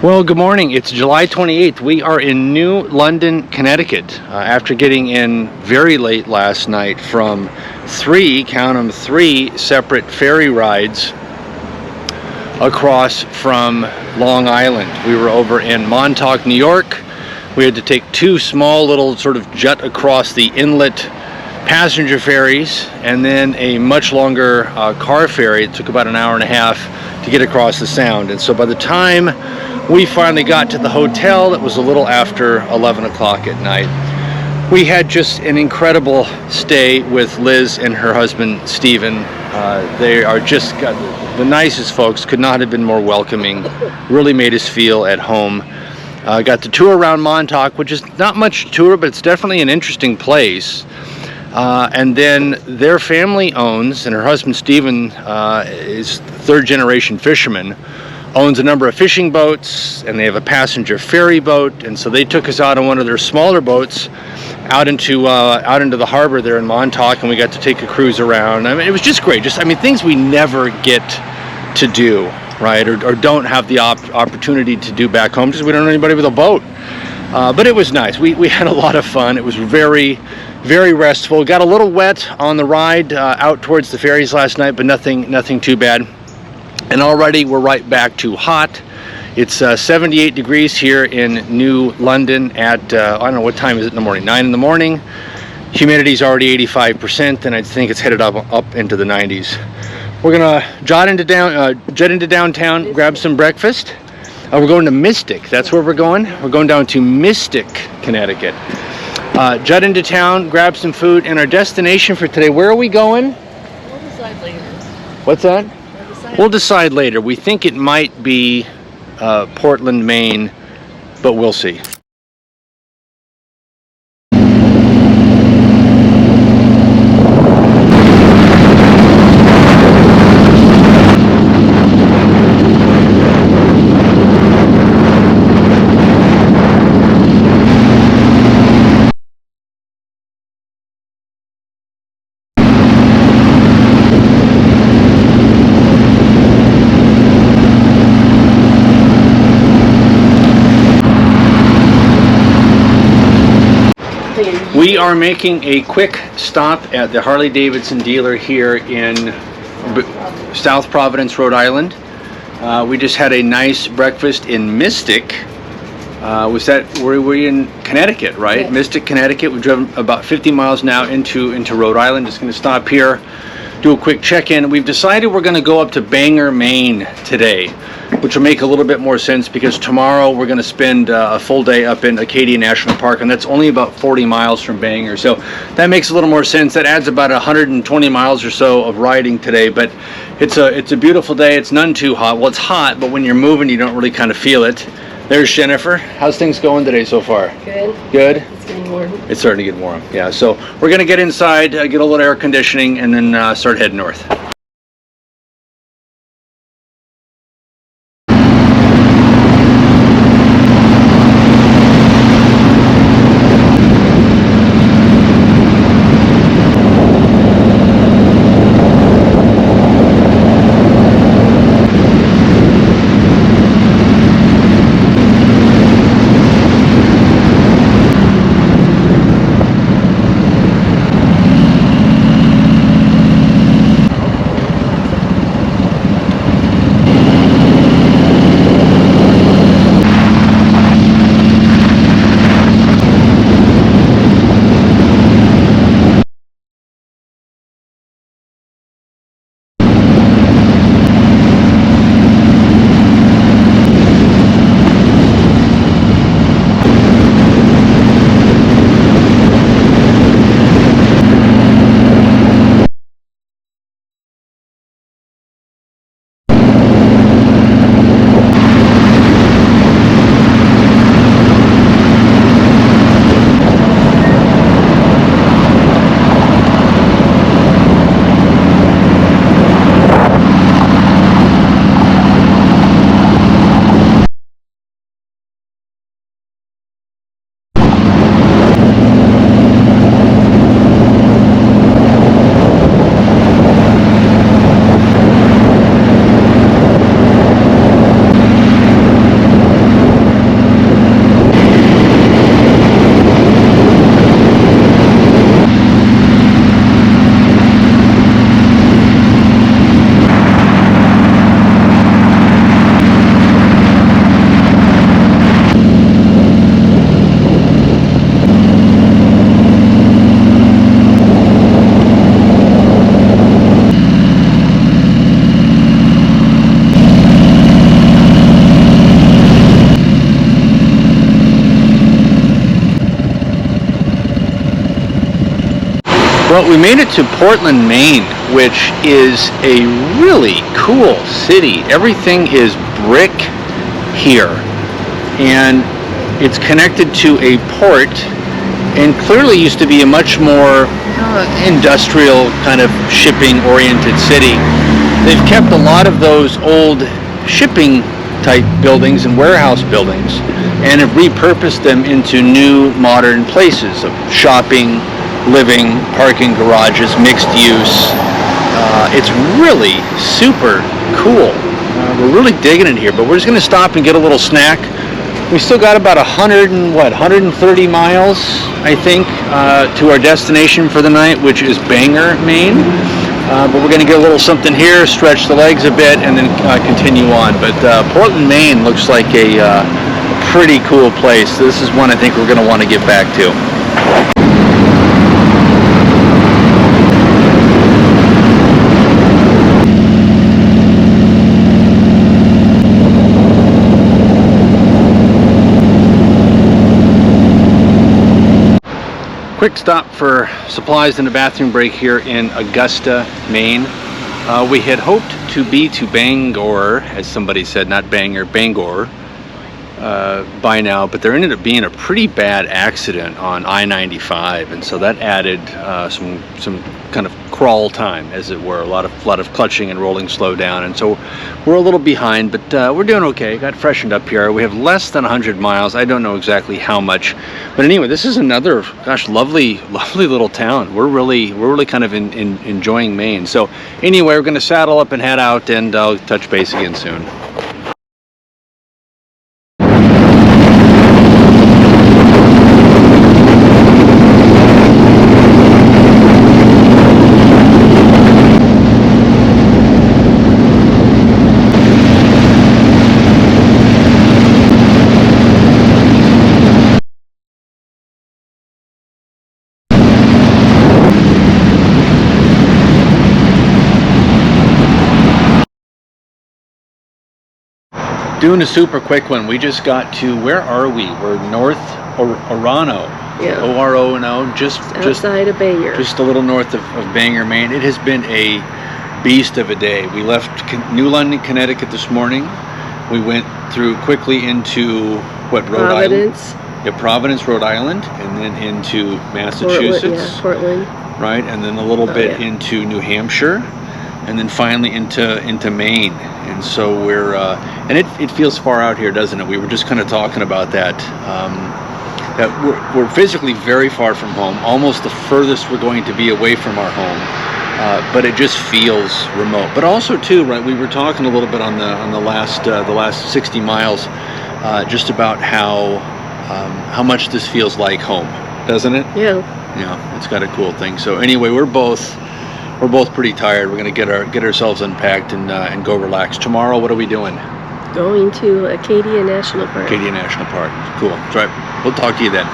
Well, good morning. It's July 28th. We are in New London, Connecticut, after getting in very late last night from count them, three separate ferry rides across from Long Island. We were over in Montauk, New York. We had to take two small little sort of jut across the inlet passenger ferries and then a much longer car ferry. It took about an hour and a half to get across the Sound. And so by the time we finally got to the hotel, it was a little after 11 o'clock at night. We had just an incredible stay with Liz and her husband, Stephen. They are just the nicest folks, could not have been more welcoming, really made us feel at home. Got to tour around Montauk, which is not much tour, but it's definitely an interesting place. And then their family owns, and her husband Stephen is third generation fisherman, owns a number of fishing boats, and they have a passenger ferry boat, and so they took us out on one of their smaller boats out into the harbor there in Montauk, and we got to take a cruise around. I mean, it was just great. Things we never get to do, right, or don't have the opportunity to do back home, because we don't know anybody with a boat. But it was nice. We had a lot of fun. It was very, very restful. Got a little wet on the ride out towards the ferries last night, but nothing too bad. And already we're right back to hot. It's 78 degrees here in New London at, I don't know, what time is it in the morning? 9 in the morning. Humidity's already 85%, and I think it's headed up into the 90s. We're gonna jet into downtown, grab some breakfast. We're going to Mystic. That's where we're going. We're going down to Mystic, Connecticut. Jet into town, grab some food, and our destination for today. Where are we going? We'll decide later. What's that? We'll decide later. We think it might be Portland, Maine, but we'll see. We are making a quick stop at the Harley-Davidson dealer here in South Providence, Rhode Island. We just had a nice breakfast in Mystic. We're in Connecticut, right? Yes. Mystic, Connecticut. We've driven about 50 miles now into Rhode Island. Just going to stop here, do a quick check-in. We've decided we're going to go up to Bangor, Maine today, which will make a little bit more sense because tomorrow we're going to spend a full day up in Acadia National Park, and that's only about 40 miles from Bangor. So that makes a little more sense. That adds about 120 miles or so of riding today, but it's a beautiful day. It's none too hot. Well, it's hot, but when you're moving, you don't really kind of feel it. There's Jennifer. How's things going today so far? Good. Good? It's getting warm. It's starting to get warm, yeah. So we're going to get inside, get a little air conditioning, and then start heading north. Well, we made it to Portland, Maine, which is a really cool city. Everything is brick here, and it's connected to a port, and clearly used to be a much more industrial kind of shipping oriented city. They've kept a lot of those old shipping type buildings and warehouse buildings and have repurposed them into new modern places of shopping, living, parking garages, mixed use. It's really super cool. We're really digging it here, but we're just going to stop and get a little snack. We still got about 130 miles, I think, to our destination for the night, which is Bangor, Maine. But we're going to get a little something here, stretch the legs a bit, and then continue on. But Portland, Maine looks like a pretty cool place. This is one I think we're going to want to get back to. Quick stop for supplies and a bathroom break here in Augusta, Maine. We had hoped to be to Bangor, as somebody said, not Bangor, Bangor, by now, but there ended up being a pretty bad accident on I-95, and so that added some kind of crawl time, as it were. A lot of clutching and rolling slow down, and so we're a little behind, but we're doing okay. Got freshened up here. We have less than 100 miles. I don't know exactly how much, but anyway, this is another, gosh, lovely little town. We're really kind of enjoying Maine. So anyway, we're going to saddle up and head out, and I'll touch base again soon. Doing a super quick one. We just got to, where are we? We're north Orano. Yeah. O-R-O-N-O, just outside of Bangor. Just a little north of Bangor, Maine. It has been a beast of a day. We left New London, Connecticut this morning. We went through quickly into what, Rhode Providence. Island? Yeah, Providence, Rhode Island, and then into Massachusetts. Portland. Right, and then a little bit into New Hampshire, and then finally into Maine. And so we're and it feels far out here, doesn't it? We were just kind of talking about that. That we're physically very far from home, almost the furthest we're going to be away from our home. But it just feels remote. But also too, right? We were talking a little bit on the last 60 miles, just about how much this feels like home, doesn't it? Yeah. Yeah, it's got a cool thing. So anyway, we're both pretty tired. We're gonna get ourselves unpacked and go relax. Tomorrow, what are we doing? Going to Acadia National Park. Acadia National Park. Cool. That's right. We'll talk to you then.